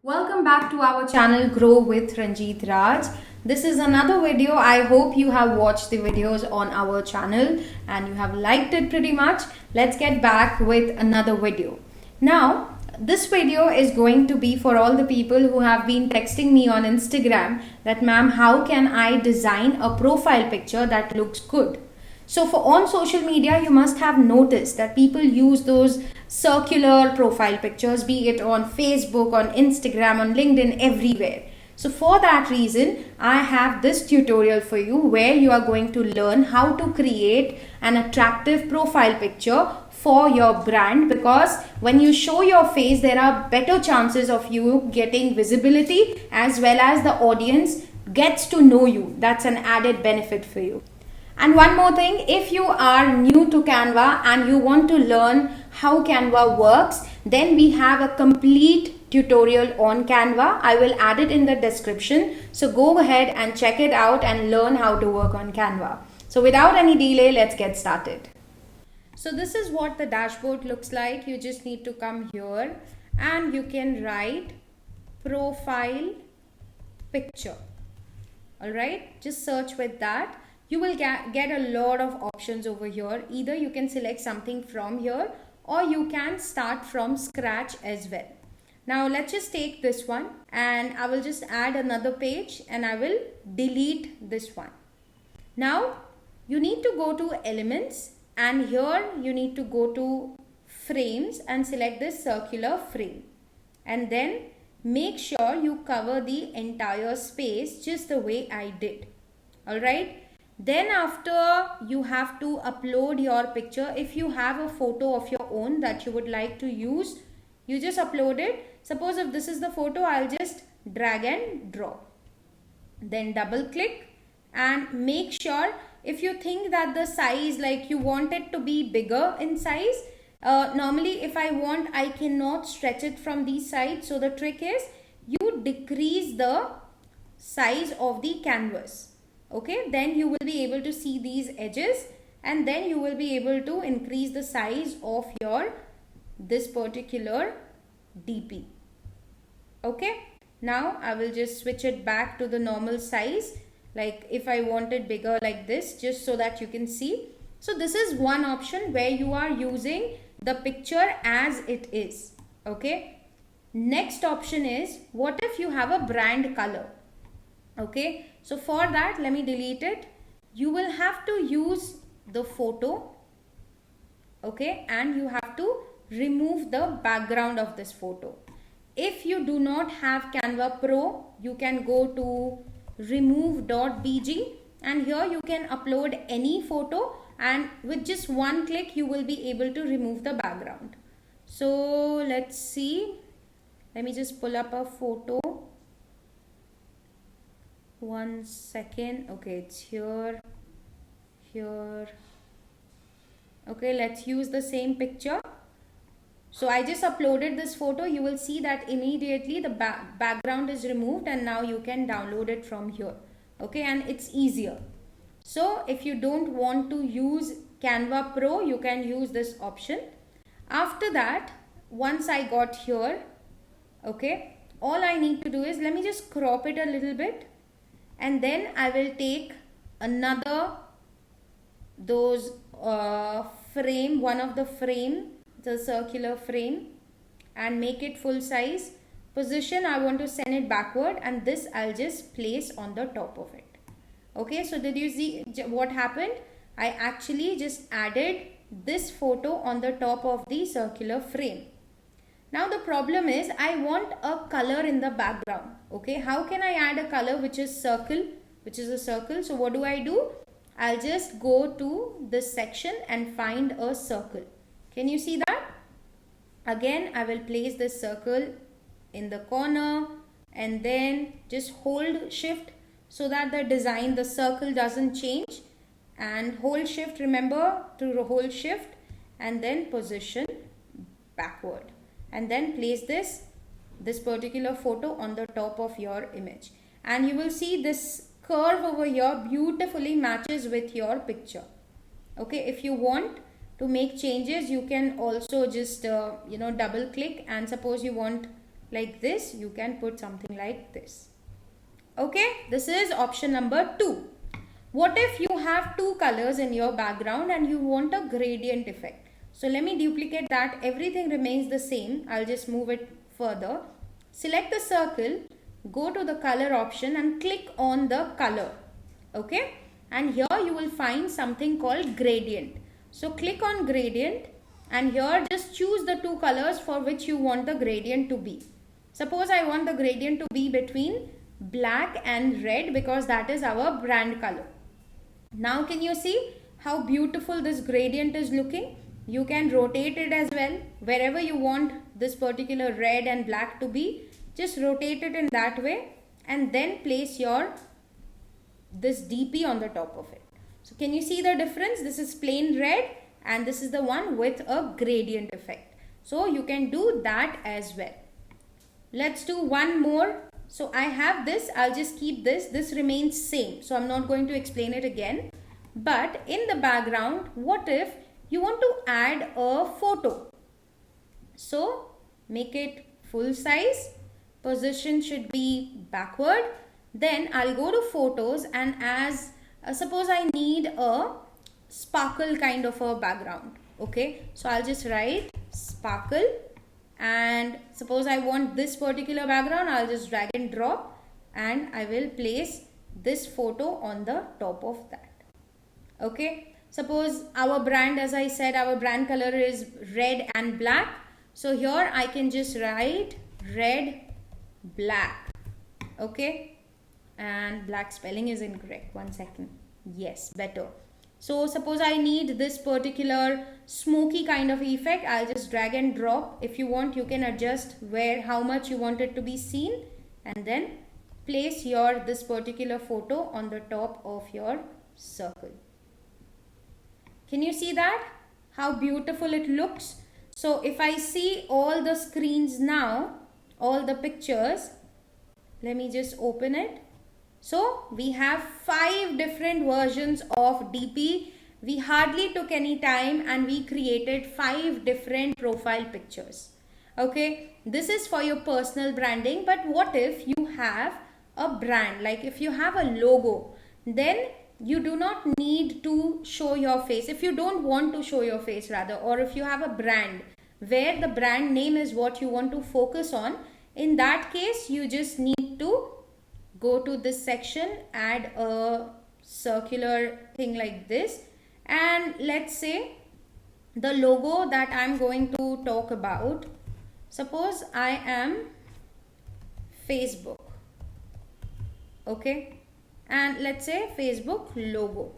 Welcome back to our channel Grow with Ranjit Raj. This is another video. I hope you have watched the videos on our channel and you have liked it pretty much. Let's get back with another video. Now, this video is going to be for all the people who have been texting me on Instagram that ma'am, how can I design a profile picture that looks good? So for on social media, you must have noticed that people use those circular profile pictures, be it on Facebook, on Instagram, on LinkedIn, everywhere. So for that reason, I have this tutorial for you where you are going to learn how to create an attractive profile picture for your brand, because when you show your face, there are better chances of you getting visibility as well as the audience gets to know you. That's an added benefit for you. And one more thing, if you are new to Canva and you want to learn how Canva works, then we have a complete tutorial on Canva. I will add it in the description. So go ahead and check it out and learn how to work on Canva. So without any delay, let's get started. So this is what the dashboard looks like. You just need to come here and you can write profile picture. All right, just search with that. You will get a lot of options over here. Either you can select something from here or you can start from scratch as well. Now let's just take this one and I will just add another page and I will delete this one. Now you need to go to elements and here you need to go to frames and select this circular frame. And then make sure you cover the entire space just the way I did. All right. Then after, you have to upload your picture. If you have a photo of your own that you would like to use, you just upload it. Suppose if this is the photo, I'll just drag and drop. Then double click and make sure, if you think that the size, like you want it to be bigger in size, normally if I want, I cannot stretch it from these sides. So the trick is you decrease the size of the canvas. Okay, then you will be able to see these edges and then you will be able to increase the size of your this particular DP. Okay, now I will just switch it back to the normal size, like if I want it bigger like this, just so that you can see. So this is one option where you are using the picture as it is. Okay, next option is, what if you have a brand color? Okay, so for that, let me delete it. You will have to use the photo, okay, and you have to remove the background of this photo. If you do not have Canva Pro, you can go to remove.bg and here you can upload any photo and with just one click you will be able to remove the background. So let's see, let me just pull up a photo. One second. Okay, it's here. Okay, let's use the same picture. So I just uploaded this photo. You will see that immediately the background is removed and now you can download it from here. Okay, and it's easier. So if you don't want to use Canva Pro, you can use this option. After that, once I got here, okay, all I need to do is, let me just crop it a little bit. And then I will take another frame, one of the frame, the circular frame, and make it full size. Position, I want to send it backward and this I'll just place on the top of it. Okay, so did you see what happened? I actually just added this photo on the top of the circular frame. Now the problem is I want a color in the background. Okay, how can I add a color which is circle, which is a circle? So what do? I'll just go to this section and find a circle. Can you see that? Again, I will place this circle in the corner and then just hold shift so that the design, the circle doesn't change, and hold shift, remember to hold shift and then position backward. And then place this particular photo on the top of your image. And you will see this curve over here beautifully matches with your picture. Okay, if you want to make changes, you can also just, double click, and suppose you want like this, you can put something like this. Okay, this is option number 2. What if you have two colors in your background and you want a gradient effect? So let me duplicate that. Everything remains the same. I'll just move it further. Select the circle, go to the color option and click on the color. Okay, and here you will find something called gradient. So click on gradient and here just choose the two colors for which you want the gradient to be. Suppose I want the gradient to be between black and red because that is our brand color. Now can you see how beautiful this gradient is looking? You can rotate it as well. Wherever you want this particular red and black to be, just rotate it in that way and then place your this DP on the top of it. So can you see the difference? This is plain red and this is the one with a gradient effect. So you can do that as well. Let's do one more. So I have this, I'll just keep this. This remains same. So I'm not going to explain it again. But in the background, what if you want to add a photo? So make it full size. Position should be backward. Then I'll go to photos and as suppose I need a sparkle kind of a background. Okay. So I'll just write sparkle. And suppose I want this particular background, I'll just drag and drop and I will place this photo on the top of that. Okay, suppose our brand, as I said, our brand color is red and black. So here I can just write red, black. Okay, and black spelling is incorrect. 1 second. Yes, better. So suppose I need this particular smoky kind of effect. I'll just drag and drop. If you want, you can adjust how much you want it to be seen and then place this particular photo on the top of your circle. Can you see that? How beautiful it looks. So if I see all the screens now, all the pictures, let me just open it. So we have 5 different versions of DP. We hardly took any time and we created 5 different profile pictures. Okay, this is for your personal branding. But what if you have a brand, like if you have a logo, then you do not need to show your face. If you don't want to show your face rather, or if you have a brand where the brand name is what you want to focus on, in that case you just need to go to this section, add a circular thing like this, and let's say the logo that I'm going to talk about, suppose I am Facebook. Okay, and let's say Facebook logo.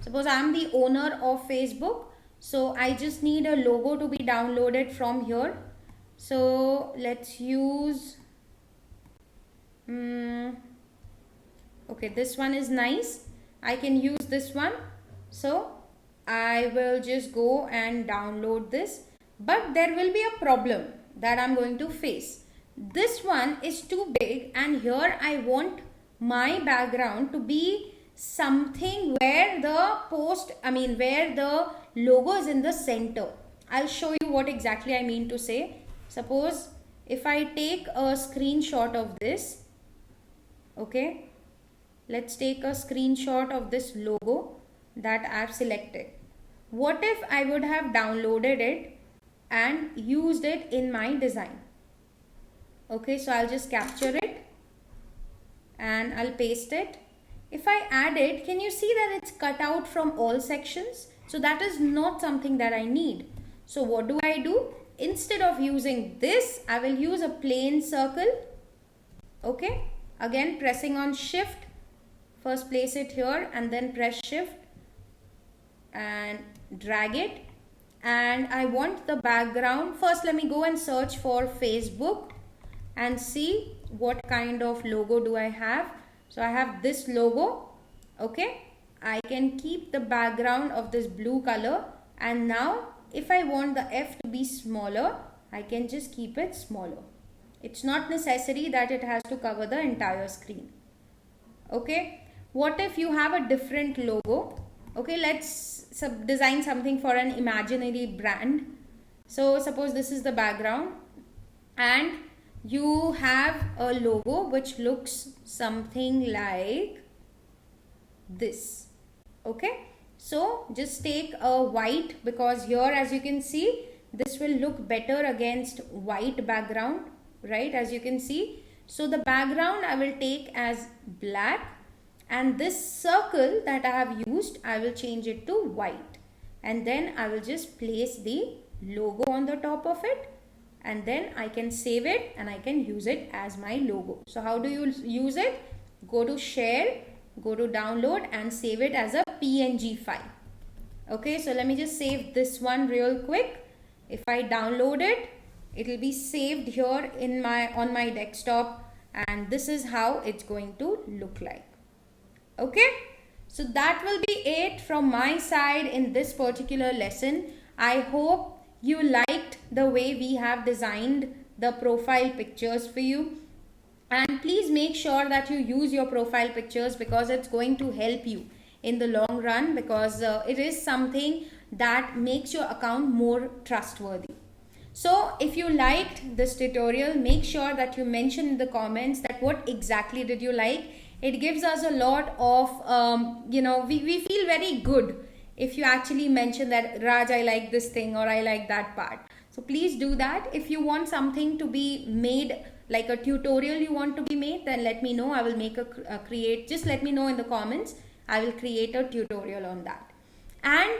Suppose I'm the owner of Facebook, so I just need a logo to be downloaded from here. So let's use okay, this one is nice. I can use this one. So I will just go and download this. But there will be a problem that I'm going to face. This one is too big and here I want my background to be something where where the logo is in the center. I'll show you what exactly I mean to say. Suppose if I take a screenshot of this. Okay, let's take a screenshot of this logo that I've selected. What if I would have downloaded it and used it in my design? Okay, so I'll just capture it and I'll paste it. If I add it, can you see that it's cut out from all sections? So that is not something that I need. So what do I do? Instead of using this, I will use a plain circle. Okay. Again, pressing on shift, first place it here and then press shift and drag it. And I want the background. First, let me go and search for Facebook and see what kind of logo do I have. So I have this logo. Okay, I can keep the background of this blue color. And now if I want the F to be smaller, I can just keep it smaller. It's not necessary that it has to cover the entire screen. Okay, what if you have a different logo? Okay, let's design something for an imaginary brand. So suppose this is the background and you have a logo which looks something like this. Okay, so just take a white, because here as you can see this will look better against white background, right? As you can see, so the background I will take as black, and this circle that I have used I will change it to white, and then I will just place the logo on the top of it, and then I can save it and I can use it as my logo. So how do you use it? Go to share, go to download and save it as a PNG file. Okay, so let me just save this one real quick. If I download it, it will be saved here in on my desktop, and this is how it's going to look like. Okay, so that will be it from my side in this particular lesson. I hope you liked the way we have designed the profile pictures for you, and please make sure that you use your profile pictures, because it's going to help you in the long run, because it is something that makes your account more trustworthy. So if you liked this tutorial, make sure that you mention in the comments that what exactly did you like. It gives us a lot of we feel very good if you actually mention that, Raj, I like this thing, or I like that part. So please do that. If you want something to be made, like a tutorial you want to be made, then let me know. I will make just let me know in the comments. I will create a tutorial on that. And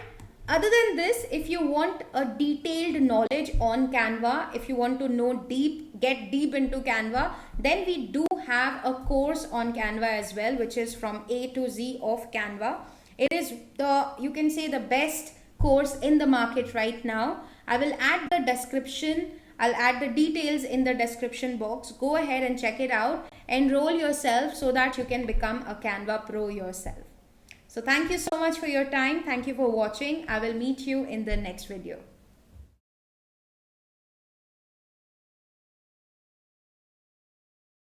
other than this, if you want a detailed knowledge on Canva, if you want to know get deep into Canva, then we do have a course on Canva as well, which is from A to Z of Canva. It is you can say the best course in the market right now. I will add the description. I'll add the details in the description box. Go ahead and check it out. Enroll yourself so that you can become a Canva pro yourself. So thank you so much for your time. Thank you for watching. I will meet you in the next video.